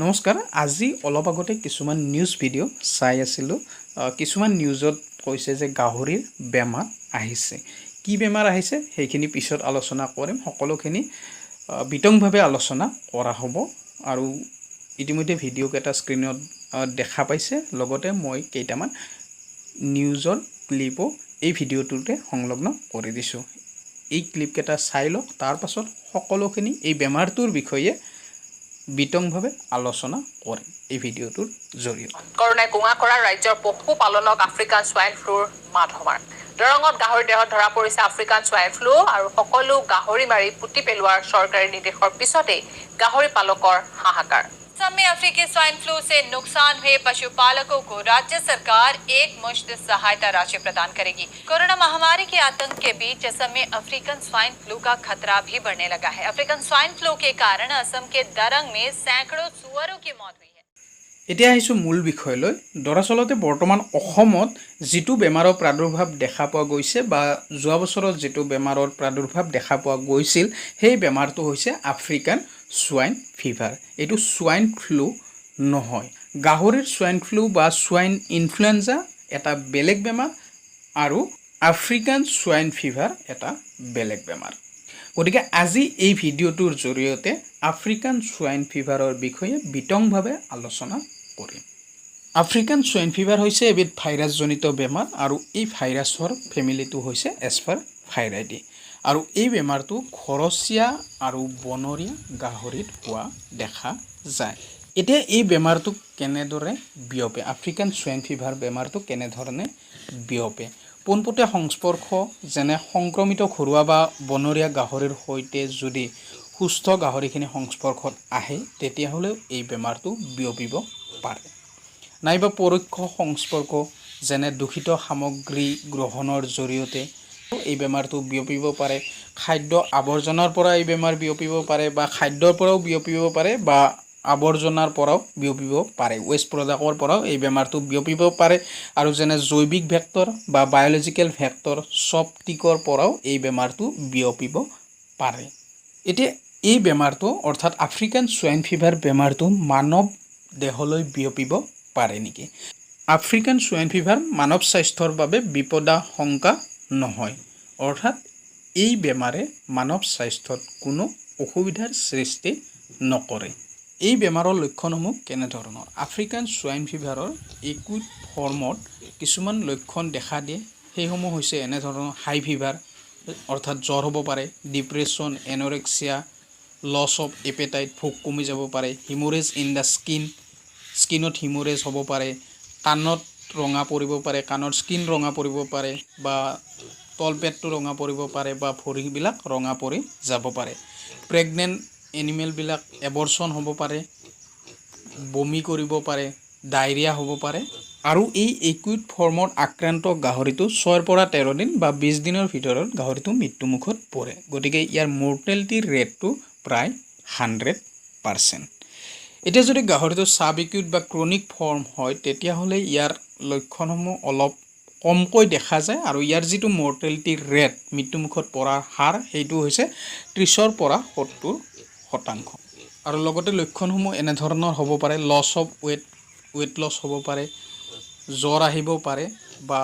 নমস্কাৰ আজি অলপ আগতে কিছুমান নিউজ ভিডিঅ' চাই আছিলোঁ কিছুমান নিউজত কৈছে যে গাহৰিৰ বেমাৰ আহিছে কি বেমাৰ আহিছে সেইখিনি পিছত আলোচনা কৰিম সকলোখিনি বিতংভাৱে আলোচনা কৰা হ'ব আৰু ইতিমধ্যে ভিডিঅ' কেইটা স্ক্ৰীনত দেখা পাইছে লগতে মই কেইটামান নিউজৰ ক্লিপো এই ভিডিঅ'টোতে সংলগ্ন কৰি দিছোঁ এই ক্লিপ কেইটা চাই লওক তাৰ পাছত সকলোখিনি এই বেমাৰটোৰ বিষয়ে বিতংভাৱে আলোচনা কৰে এই ভিডিঅ'টোৰ জৰিয়তে কৰোনাই কুঙা কৰা ৰাজ্যৰ পশুপালনক আফ্ৰিকান স্বাইন ফ্লুৰ মাধমাৰ দৰঙত গাহৰি দেহত ধৰা পৰিছে আফ্ৰিকান স্বাইন ফ্লু আৰু সকলো গাহৰি মাৰি পুতি পেলোৱাৰ চৰকাৰী নিৰ্দেশৰ পিছতে গাহৰি পালকৰ হাহাকাৰ असम में अफ्रीकी स्वाइन फ्लू से नुकसान हुए पशुपालकों को राज्य सरकार एक मुश्त सहायता राशि प्रदान करेगी। कोरोना महामारी के आतंक के बीच असम में अफ्रीकन स्वाइन फ्लू का खतरा भी बढ़ने लगा है। अफ्रीकन स्वाइन फ्लू के कारण असम के दरंग में सैकड़ों सुअरों की मौत हुई है। এতিয়া আহিছোঁ মূল বিষয়লৈ দৰাচলতে বৰ্তমান অসমত যিটো বেমাৰৰ প্ৰাদুৰ্ভাৱ দেখা পোৱা গৈছে বা যোৱা বছৰত যিটো বেমাৰৰ প্ৰাদুৰ্ভাৱ দেখা পোৱা গৈছিল সেই বেমাৰটো হৈছে আফ্ৰিকান সোয়াইন ফিভাৰ এইটো সোয়াইন ফ্লু নহয় গাহৰিৰ সোয়াইন ফ্লু বা সোয়াইন ইনফ্লুৱেঞ্জা এটা বেলেগ বেমাৰ আৰু আফ্ৰিকান সোয়াইন ফিভাৰ এটা বেলেগ বেমাৰ গতিকে আজি এই ভিডিঅ'টোৰ জৰিয়তে আফ্ৰিকান সোয়াইন ফিভাৰৰ বিষয়ে বিতংভাৱে আলোচনা কৰিম আফ্ৰিকান সোয়াইন ফিভাৰ হৈছে এবিধ ভাইৰাছজনিত বেমাৰ আৰু এই ভাইৰাছৰ ফেমিলিটো হৈছে এছপাৰ ভাইৰাইডি আৰু এই বেমাৰটো ঘৰচীয়া আৰু বনৰীয়া গাহৰিত হোৱা দেখা যায় এতিয়া এই বেমাৰটো কেনেদৰে বিয়পে আফ্ৰিকান সোয়াইন ফিভাৰ বেমাৰটো কেনেধৰণে বিয়পে পোনপটীয়া সংস্পৰ্শ যেনে সংক্ৰমিত ঘৰুৱা বা বনৰীয়া গাহৰিৰ সৈতে যদি সুস্থ গাহৰিখিনি সংস্পৰ্শত আহে তেতিয়াহ'লে এই বেমাৰটো বিয়পিব পাৰে নাইবা পৰোক্ষ সংস্পৰ্শ যেনে দূষিত সামগ্ৰী গ্ৰহণৰ জৰিয়তে এই বেমাৰটো বিয়পিব পাৰে খাদ্য আৱৰ্জনাৰ পৰা এই বেমাৰ বিয়পিব পাৰে বা খাদ্যৰ পৰাও বিয়পিব পাৰে বা আৱৰ্জনাৰ পৰাও বিয়পিব পাৰে ওয়েষ্ট প্ৰডাক্টৰ পৰাও এই বেমাৰটো বিয়পিব পাৰে আৰু যেনে জৈৱিক ভেক্টৰ বা বায়'লজিকেল ভেক্টৰ সবটিকৰ পৰাও এই বেমাৰটো বিয়পিব পাৰে এতিয়া এই বেমাৰটো অৰ্থাৎ আফ্ৰিকান সোয়াইন ফিভাৰ বেমাৰটো মানৱ দেহলৈ বিয়পিব পাৰে নেকি আফ্ৰিকান সোয়াইন ফিভাৰ মানৱ স্বাস্থ্যৰ বাবে বিপদাশংকা নহয় অৰ্থাৎ এই বেমাৰে মানৱ স্বাস্থ্যত কোনো অসুবিধাৰ সৃষ্টি নকৰে এই বেমাৰৰ লক্ষণসমূহ কেনেধৰণৰ আফ্ৰিকান সোয়াইন ফিভাৰৰ একুইট ফৰ্মত কিছুমান লক্ষণ দেখা দিয়ে সেইসমূহ হৈছে এনেধৰণৰ হাই ফিভাৰ অৰ্থাৎ জ্বৰ হ'ব পাৰে ডিপ্ৰেশ্যন এনৰেক্সিয়া লছ অফ এপেটাইট ভোক কমি যাব পাৰে হিমোৰেজ ইন দ্য স্কিনত হিমোৰেজ হ'ব পাৰে কাণত ৰঙা পৰিব পাৰে কাণৰ স্কিন ৰঙা পৰিব পাৰে বা তলপেটটো ৰঙা পৰিব পাৰে বা ভৰিবিলাক ৰঙা পৰি যাব পাৰে প্ৰেগনেণ্ট এনিমেলবিলাক এবৰ্চন হ'ব পাৰে বমি কৰিব পাৰে ডায়েৰিয়া হ'ব পাৰে আৰু এই একুইট ফৰ্মত আক্ৰান্ত গাহৰিটো 6 পৰা 13 দিন বা 20 দিনৰ ভিতৰত গাহৰিটো মৃত্যুমুখত পৰে গতিকে ইয়াৰ মৰ্টেলিটি ৰেটটো প্ৰায় 100% এতিয়া যদি গাহৰিটো সাব একুইট বা ক্ৰনিক ফৰ্ম হয় তেতিয়াহ'লে ইয়াৰ লক্ষণসমূহ অলপ কমকৈ দেখা যায় আৰু ইয়াৰ যিটো মৰ্টেলিটি ৰেট মৃত্যুমুখত পৰাৰ হাৰ সেইটো হৈছে 30 পৰা 70% আৰু লগতে লক্ষণসমূহ এনেধৰণৰ হ'ব পাৰে লছ অফ ৱেট লছ হ'ব পাৰে জ্বৰ আহিব পাৰে বা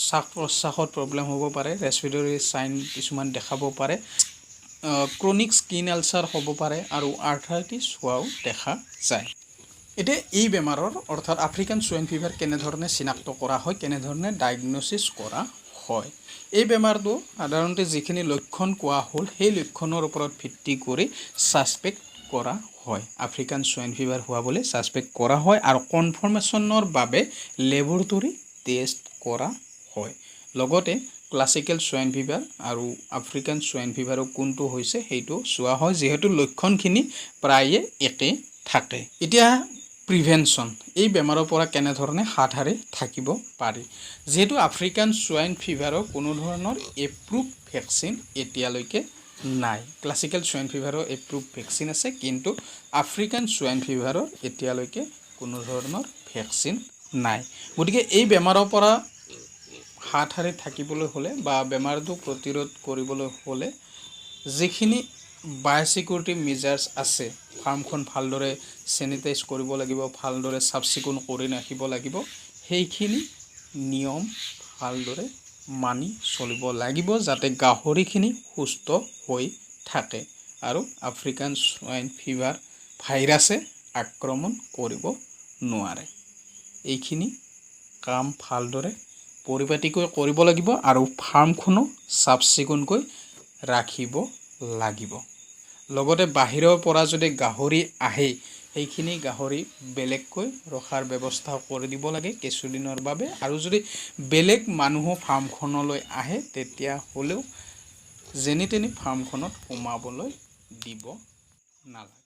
শ্বাস প্ৰশ্বাসত প্ৰব্লেম হ'ব পাৰে ৰেস্পিৰেটৰী সাইন কিছুমান দেখাব পাৰে ক্ৰনিক স্কিন আলচাৰ হ'ব পাৰে আৰু আৰ্থ্ৰাইটিছ হোৱাও দেখা যায় এতিয়া এই বেমাৰৰ অৰ্থাৎ আফ্ৰিকান সোয়াইন ফিভাৰ কেনেধৰণে চিনাক্ত কৰা হয় কেনেধৰণে ডায়াগন'চিছ কৰা হয় এই বেমাৰটো সাধাৰণতে যিখিনি লক্ষণ কোৱা হ'ল সেই লক্ষণৰ ওপৰত ভিত্তি কৰি সাসপেক্ট কৰা হয় আফ্ৰিকান সোয়াইন ফিভাৰ হোৱা বুলি সাসপেক্ট কৰা হয় আৰু কনফাৰ্মেশ্যনৰ বাবে লেবৰেটৰী টেষ্ট কৰা হয় লগতে ক্লাছিকেল সোয়াইন ফিভাৰ আৰু আফ্ৰিকান সোয়াইন ফিভাৰৰ কোনটো হৈছে সেইটো চোৱা হয় যেহেতু লক্ষণখিনি প্ৰায়ে একে থাকে এতিয়া প্ৰিভেনশ্যন এই বেমাৰৰ পৰা কেনেধৰণে হাত সাৰি থাকিব পাৰি যেহেতু আফ্ৰিকান সোয়াইন ফিভাৰৰ কোনো ধৰণৰ এপ্ৰুভ ভেকচিন এতিয়ালৈকে নাই ক্লাছিকেল সোয়াইন ফিভাৰৰ এপ্ৰুভ ভেকচিন আছে কিন্তু আফ্ৰিকান সোয়াইন ফিভাৰৰ এতিয়ালৈকে কোনো ধৰণৰ ভেকচিন নাই গতিকে এই বেমাৰৰ পৰা হাত সাৰি থাকিবলৈ হ'লে বা বেমাৰটো প্ৰতিৰোধ কৰিবলৈ হ'লে যিখিনি বায়'ছিকিউৰিটি মেজাৰ্ছ আছে ফাৰ্মখন ভালদৰে চেনিটাইজ কৰিব লাগিব ভালদৰে চাফ চিকুণ কৰি ৰাখিব লাগিব সেইখিনি নিয়ম ভালদৰে মানি চলিব লাগিব যাতে গাহৰিখিনি সুস্থ হৈ থাকে আৰু আফ্ৰিকান সোৱাইন ফিভাৰ ভাইৰাছে আক্ৰমণ কৰিব নোৱাৰে এইখিনি কাম ভালদৰে পৰিপাটিকৈ কৰিব লাগিব আৰু ফাৰ্মখনো চাফ চিকুণকৈ ৰাখিব লাগিব লগতে বাহিৰৰ পৰা যদি গাহৰি আহে সেইখিনি গাহৰি বেলেগকৈ ৰখাৰ ব্যৱস্থা কৰি দিব লাগে কিছুদিনৰ বাবে আৰু যদি বেলেগ মানুহ ফাৰ্মখনলৈ আহে তেতিয়া হ'লেও যেনি তেনি ফাৰ্মখনত সোমাবলৈ দিব নালাগে